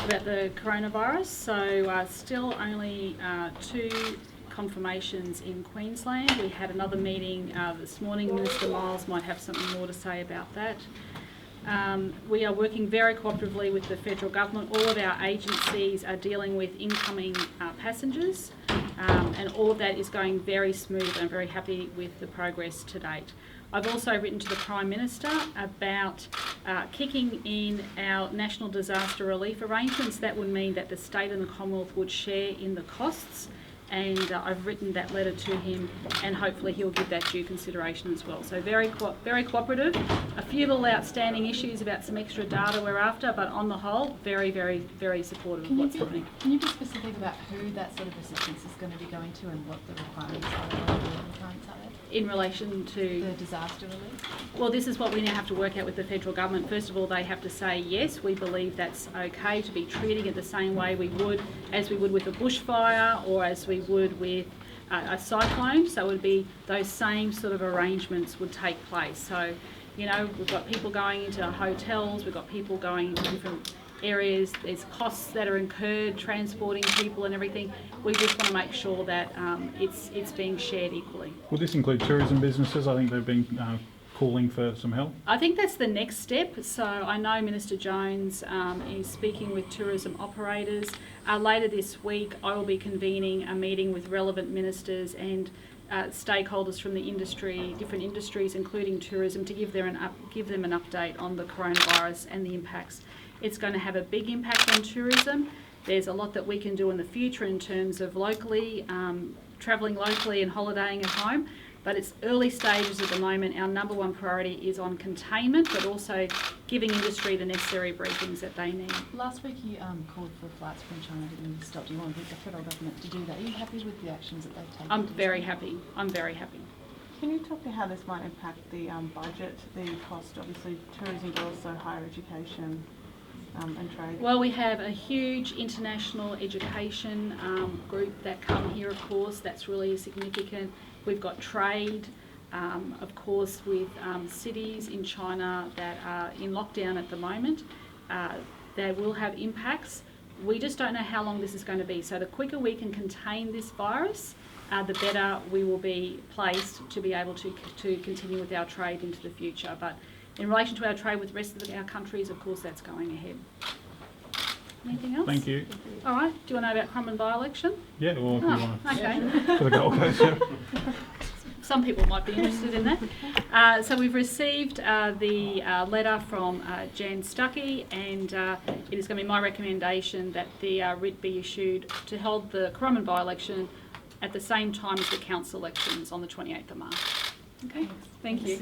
about the coronavirus. So still only 2 confirmations in Queensland. We had another meeting this morning. Minister Miles might have something more to say about that. We are working very cooperatively with the federal government. All of our agencies are dealing with incoming passengers, and all of that is going very smooth. I'm very happy with the progress to date. I've also written to the Prime Minister about kicking in our national disaster relief arrangements. That would mean that the state and the Commonwealth would share in the costs, and I've written that letter to him, and hopefully he'll give that due consideration as well. So very cooperative. A few little outstanding issues about some extra data we're after, but on the whole, very supportive of what's happening. Can you be specific about who that sort of assistance is going to be going to and what the requirements are? In relation to the disaster relief? Well, this is what we now have to work out with the federal government. First of all, they have to say yes, we believe that's okay to be treating it the same way as we would with a bushfire or as we would with a cyclone. So it would be those same sort of arrangements would take place. So, you know, we've got people going into hotels, we've got people going into different areas, there's costs that are incurred transporting people and everything. We just want to make sure that it's being shared equally. Will this include tourism businesses? I think they've been calling for some help. I think that's the next step. So I know Minister Jones is speaking with tourism operators. Later this week I will be convening a meeting with relevant ministers and stakeholders from the industry, different industries including tourism, to give them an update on the coronavirus and the impacts. It's going to have a big impact on tourism. There's a lot that we can do in the future in terms of locally, travelling locally and holidaying at home, but it's early stages at the moment. Our number one priority is on containment, but also giving industry the necessary briefings that they need. Last week you called for flights from China to be stopped. Do you want the federal government to do that? Are you happy with the actions that they've taken? I'm very happy. Can you talk to how this might impact the budget, the cost, obviously tourism, but also higher education and trade? Well, we have a huge international education group that come here, of course. That's really significant. We've got trade, of course, with cities in China that are in lockdown at the moment. They will have impacts. We just don't know how long this is going to be. So the quicker we can contain this virus, the better we will be placed to be able to continue with our trade into the future. But in relation to our trade with the rest of our countries, of course, that's going ahead. Anything else? Thank you. All right. Do you want to know about Currumbin By-election? Yeah, well, if you want to. Okay. For the Gold Coast, yeah. Some people might be interested in that. So we've received the letter from Jan Stuckey, and it is going to be my recommendation that the writ be issued to hold the Currumbin By-election at the same time as the council elections on the 28th of March. Okay, thank you.